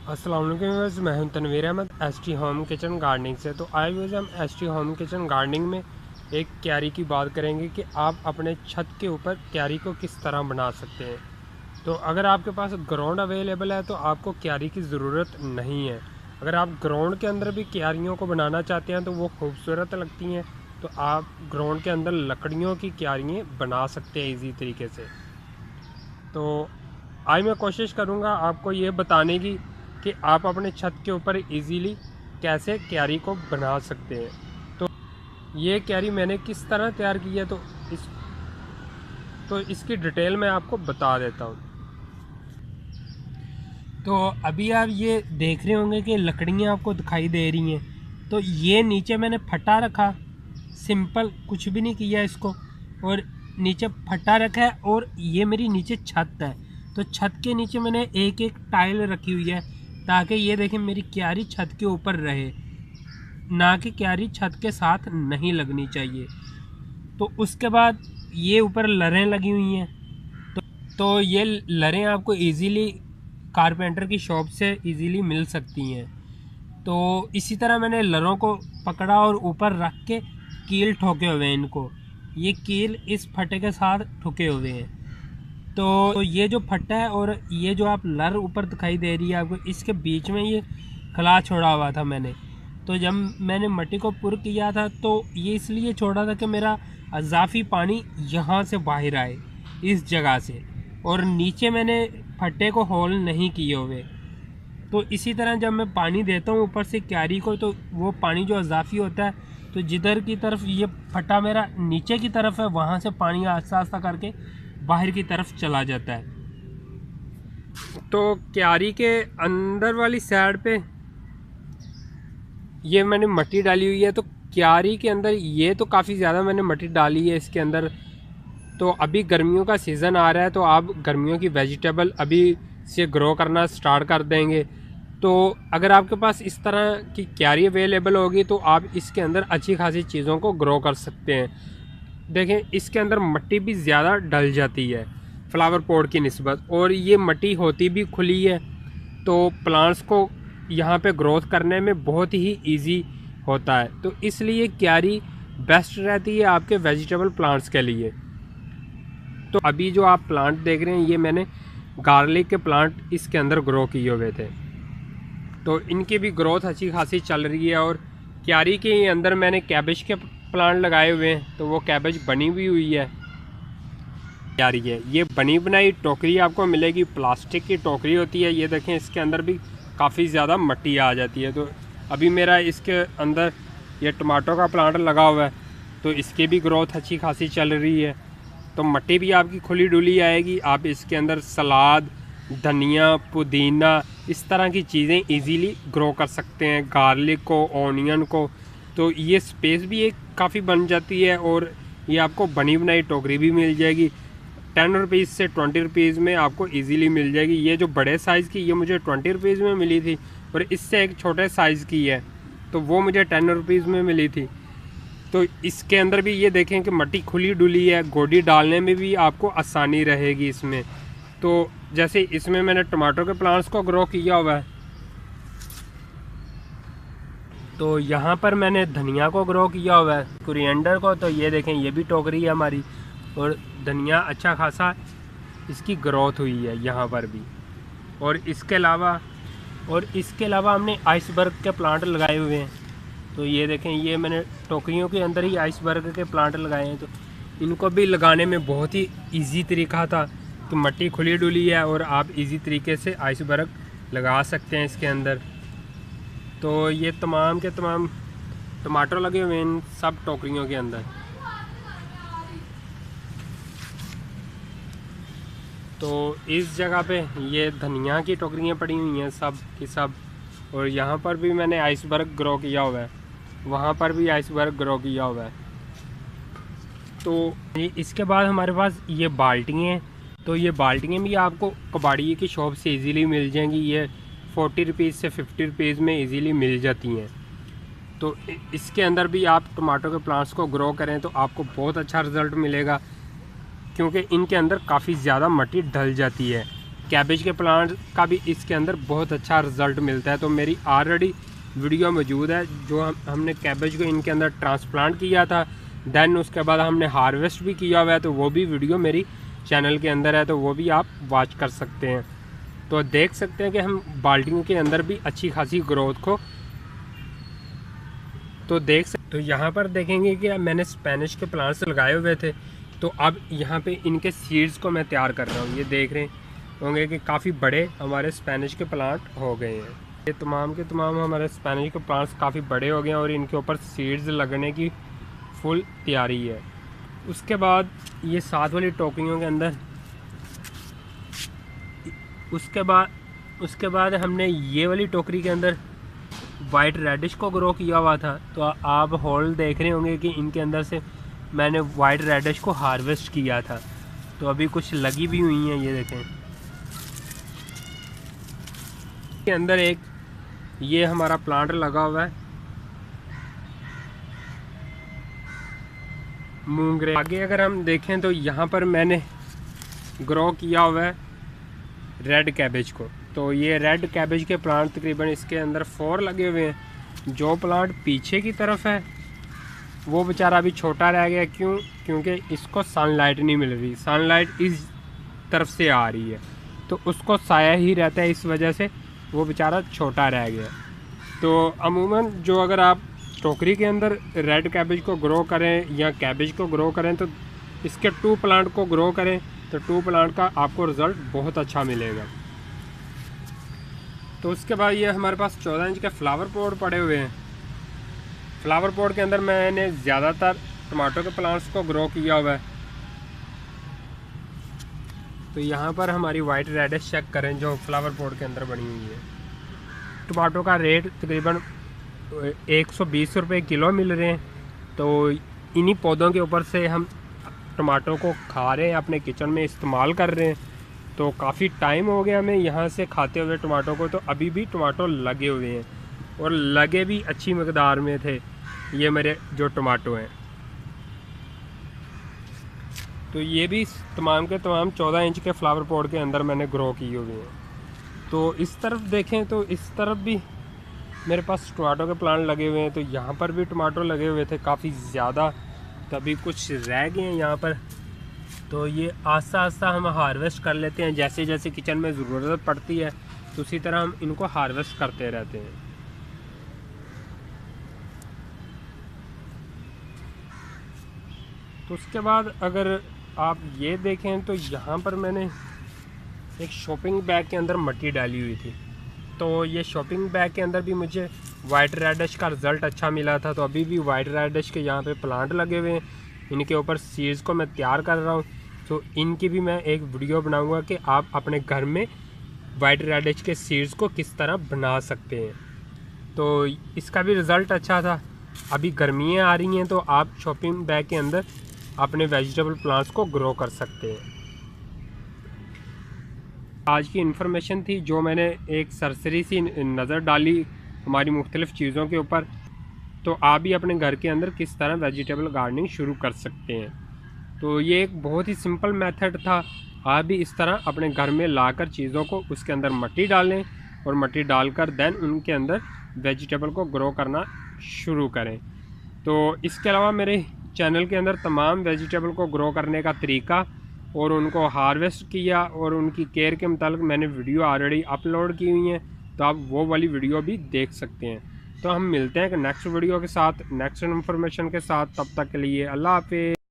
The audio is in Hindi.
अस्सलाम वालेकुम व्यूअर्स, मैं हूं Tanveer Ahmed ST home kitchen gardening से। तो आज व्यूअर्स हम एसटी होम किचन गार्डनिंग में एक क्यारी की बात करेंगे कि आप अपने छत के ऊपर क्यारी को किस तरह बना सकते हैं। तो अगर आपके पास ग्राउंड अवेलेबल है तो आपको क्यारी की ज़रूरत नहीं है। अगर आप ग्राउंड के अंदर भी क्यारियों को बनाना चाहते हैं तो वो खूबसूरत लगती हैं, तो आप ग्राउंड के अंदर लकड़ियों की क्यारियाँ बना सकते हैं ईजी तरीके से। तो आज मैं कोशिश करूँगा आपको ये बताने की कि आप अपने छत के ऊपर इजीली कैसे क्यारी को बना सकते हैं। तो ये क्यारी मैंने किस तरह तैयार की है तो इसकी डिटेल मैं आपको बता देता हूँ। तो अभी आप ये देख रहे होंगे कि लकड़ियाँ आपको दिखाई दे रही हैं। तो ये नीचे मैंने फटा रखा, सिंपल कुछ भी नहीं किया इसको, और नीचे फटा रखा है। और ये मेरी नीचे छत है, तो छत के नीचे मैंने एक एक टाइल रखी हुई है ताकि ये देखें मेरी क्यारी छत के ऊपर रहे, ना कि क्यारी छत के साथ नहीं लगनी चाहिए। तो उसके बाद ये ऊपर लरें लगी हुई हैं। तो ये लरें आपको इजीली कारपेंटर की शॉप से इजीली मिल सकती हैं। तो इसी तरह मैंने लरों को पकड़ा और ऊपर रख के कील ठोके हुए हैं इनको। ये कील इस फटे के साथ ठुके हुए हैं। तो ये जो फटा है और ये जो आप लर ऊपर दिखाई दे रही है आपको, इसके बीच में ये खला छोड़ा हुआ था मैंने। तो जब मैंने मट्टी को पुर किया था तो ये इसलिए छोड़ा था कि मेरा अजाफी पानी यहाँ से बाहर आए इस जगह से, और नीचे मैंने फट्टे को होल नहीं किए हुए। तो इसी तरह जब मैं पानी देता हूँ ऊपर से क्यारी को, तो वो पानी जो अजाफी होता है, तो जिधर की तरफ ये फटा मेरा नीचे की तरफ है वहाँ से पानी आस्ता आस्ता करके बाहर की तरफ चला जाता है। तो क्यारी के अंदर वाली साइड पे ये मैंने मिट्टी डाली हुई है। तो क्यारी के अंदर ये तो काफ़ी ज़्यादा मैंने मिट्टी डाली है इसके अंदर। तो अभी गर्मियों का सीज़न आ रहा है, तो आप गर्मियों की वेजिटेबल अभी से ग्रो करना स्टार्ट कर देंगे। तो अगर आपके पास इस तरह की क्यारी अवेलेबल होगी तो आप इसके अंदर अच्छी खासी चीज़ों को ग्रो कर सकते हैं। देखें इसके अंदर मिट्टी भी ज़्यादा डल जाती है फ्लावर पॉट की निस्बत, और ये मिट्टी होती भी खुली है, तो प्लांट्स को यहाँ पे ग्रोथ करने में बहुत ही इजी होता है। तो इसलिए क्यारी बेस्ट रहती है आपके वेजिटेबल प्लांट्स के लिए। तो अभी जो आप प्लांट देख रहे हैं ये मैंने गार्लिक के प्लांट इसके अंदर ग्रो किए हुए थे, तो इनकी भी ग्रोथ अच्छी खासी चल रही है। और क्यारी के अंदर मैंने कैबेज के प्लांट लगाए हुए हैं, तो वो कैबेज बनी भी हुई है क्यारी है। ये बनी बनाई टोकरी आपको मिलेगी, प्लास्टिक की टोकरी होती है। ये देखें इसके अंदर भी काफ़ी ज़्यादा मिट्टी आ जाती है। तो अभी मेरा इसके अंदर ये टमाटो का प्लांट लगा हुआ है, तो इसकी भी ग्रोथ अच्छी खासी चल रही है। तो मिट्टी भी आपकी खुली डुली आएगी। आप इसके अंदर सलाद, धनिया, पुदीना, इस तरह की चीज़ें इजीली ग्रो कर सकते हैं, गार्लिक को, ऑनियन को। तो ये स्पेस भी एक काफ़ी बन जाती है, और ये आपको बनी बनाई टोकरी भी मिल जाएगी। 10 रुपीज़ से 20 रुपीज़ में आपको इजीली मिल जाएगी। ये जो बड़े साइज़ की ये मुझे 20 रुपीज़ में मिली थी, और इससे एक छोटे साइज़ की है तो वो मुझे 10 रुपीज़ में मिली थी। तो इसके अंदर भी ये देखें कि मिट्टी खुली डुली है, गोडी डालने में भी आपको आसानी रहेगी इसमें। तो जैसे इसमें मैंने टमाटो के प्लांट्स को ग्रो किया हुआ है, तो यहाँ पर मैंने धनिया को ग्रो किया हुआ है, कोरिएंडर को। तो ये देखें ये भी टोकरी है हमारी, और धनिया अच्छा खासा इसकी ग्रोथ हुई है यहाँ पर भी। और इसके अलावा हमने आइसबर्ग के प्लांट लगाए हुए हैं। तो ये देखें ये मैंने टोकरियों के अंदर ही आइसबर्ग के प्लांट लगाए हैं। तो इनको भी लगाने में बहुत ही इजी तरीका था कि मिट्टी खुली डुली है और आप इजी तरीके से आइसबर्ग लगा सकते हैं इसके अंदर। तो ये तमाम के तमाम टमाटर लगे हुए हैं इन सब टोकरियों के अंदर। तो इस जगह पे ये धनिया की टोकरियाँ पड़ी हुई हैं सब की सब, और यहाँ पर भी मैंने आइसबर्ग ग्रो किया हुआ है, वहाँ पर भी आइसबर्ग ग्रो किया हुआ है। तो इसके बाद हमारे पास ये बाल्टियाँ हैं। तो ये बाल्टियाँ भी आपको कबाड़ी की शॉप से इजीली मिल जाएंगी। ये 40 रुपीज़ से 50 रुपीज़ में इजीली मिल जाती हैं। तो इसके अंदर भी आप टमाटो के प्लांट्स को ग्रो करें तो आपको बहुत अच्छा रिज़ल्ट मिलेगा, क्योंकि इनके अंदर काफ़ी ज़्यादा मिट्टी डल जाती है। कैबेज के प्लांट का भी इसके अंदर बहुत अच्छा रिज़ल्ट मिलता है। तो मेरी ऑलरेडी वीडियो मौजूद है जो हमने कैबेज को इनके अंदर ट्रांसप्लांट किया था, दैन उसके बाद हमने हार्वेस्ट भी किया हुआ है, तो वो भी वीडियो मेरी चैनल के अंदर है, तो वो भी आप वॉच कर सकते हैं। तो देख सकते हैं कि हम बाल्टियों के अंदर भी अच्छी खासी ग्रोथ को तो तो यहाँ पर देखेंगे कि मैंने स्पेनिश के प्लांट्स लगाए हुए थे, तो अब यहाँ पे इनके सीड्स को मैं तैयार कर रहा हूँ। ये देख रहे होंगे कि काफ़ी बड़े हमारे स्पेनिश के प्लांट हो गए हैं। ये तमाम के तमाम हमारे स्पेनिश के प्लांट्स काफ़ी बड़े हो गए हैं और इनके ऊपर सीड्स लगने की फुल तैयारी है। उसके बाद ये 7 वाली टोकरियों के अंदर उसके बाद हमने ये वाली टोकरी के अंदर वाइट रेडिश को ग्रो किया हुआ था। तो आप होल देख रहे होंगे कि इनके अंदर से मैंने वाइट रेडिश को हार्वेस्ट किया था, तो अभी कुछ लगी भी हुई हैं। ये देखें के अंदर एक ये हमारा प्लांट लगा हुआ है मूंगरे। आगे अगर हम देखें तो यहाँ पर मैंने ग्रो किया हुआ है रेड कैबेज को। तो ये रेड कैबेज के प्लांट तकरीबन इसके अंदर 4 लगे हुए हैं। जो प्लांट पीछे की तरफ है वो बेचारा अभी छोटा रह गया, क्योंकि इसको सनलाइट नहीं मिल रही, सनलाइट इस तरफ से आ रही है, तो उसको साया ही रहता है, इस वजह से वो बेचारा छोटा रह गया। तो अमूमन जो अगर आप टोकरी के अंदर रेड कैबेज को ग्रो करें या कैबेज को ग्रो करें तो इसके 2 प्लांट को ग्रो करें, तो 2 प्लांट का आपको रिज़ल्ट बहुत अच्छा मिलेगा। तो उसके बाद ये हमारे पास 14 इंच के फ्लावर पॉट पड़े हुए हैं। फ्लावर पॉट के अंदर मैंने ज़्यादातर टमाटो के प्लांट्स को ग्रो किया हुआ है। तो यहाँ पर हमारी वाइट रेडिश चेक करें जो फ्लावर पॉट के अंदर बनी हुई है। टमाटो का रेट तकरीबन 120 रुपये किलो मिल रहे हैं। तो इन्हीं पौधों के ऊपर से हम टमाटो को खा रहे हैं, अपने किचन में इस्तेमाल कर रहे हैं। तो काफ़ी टाइम हो गया हमें यहाँ से खाते हुए टमाटो को, तो अभी भी टमाटो लगे हुए हैं और लगे भी अच्छी मकदार में थे ये मेरे जो टमाटो हैं। तो ये भी तमाम के तमाम 14 इंच के फ्लावर पॉट के अंदर मैंने ग्रो किए हुए हैं। तो इस तरफ देखें तो इस तरफ भी मेरे पास टमाटो के प्लांट लगे हुए हैं। तो यहाँ पर भी टमाटो लगे हुए थे काफ़ी ज़्यादा, तभी कुछ रह गए हैं यहाँ पर। तो ये आस्ता आस्ता हम हार्वेस्ट कर लेते हैं, जैसे जैसे किचन में ज़रूरत पड़ती है तो उसी तरह हम इनको हार्वेस्ट करते रहते हैं। तो उसके बाद अगर आप ये देखें तो यहाँ पर मैंने एक शॉपिंग बैग के अंदर मिट्टी डाली हुई थी। तो ये शॉपिंग बैग के अंदर भी मुझे वाइट रेडिश का रिज़ल्ट अच्छा मिला था। तो अभी भी वाइट रेडिश के यहाँ पे प्लांट लगे हुए हैं, इनके ऊपर सीड्स को मैं तैयार कर रहा हूँ। तो इनकी भी मैं एक वीडियो बनाऊंगा कि आप अपने घर में वाइट रेडिश के सीड्स को किस तरह बना सकते हैं। तो इसका भी रिज़ल्ट अच्छा था। अभी गर्मियाँ आ रही हैं तो आप शॉपिंग बैग के अंदर अपने वेजिटेबल प्लांट्स को ग्रो कर सकते हैं। आज की इन्फॉर्मेशन थी जो मैंने एक सरसरी सी नज़र डाली हमारी मुख्तलिफ़ चीज़ों के ऊपर। तो आप भी अपने घर के अंदर किस तरह वेजिटेबल गार्डनिंग शुरू कर सकते हैं। तो ये एक बहुत ही सिंपल मेथड था। आप भी इस तरह अपने घर में लाकर चीज़ों को उसके अंदर मिट्टी डालें और मिट्टी डालकर देन उनके अंदर वेजिटेबल को ग्रो करना शुरू करें। तो इसके अलावा मेरे चैनल के अंदर तमाम वेजिटेबल को ग्रो करने का तरीका और उनको हार्वेस्ट किया और उनकी केयर के मुताबिक मैंने वीडियो ऑलरेडी अपलोड की हुई हैं, तो आप वो वाली वीडियो भी देख सकते हैं। तो हम मिलते हैं नेक्स्ट वीडियो के साथ, नेक्स्ट इन्फॉर्मेशन के साथ। तब तक के लिए अल्लाह हाफिज़।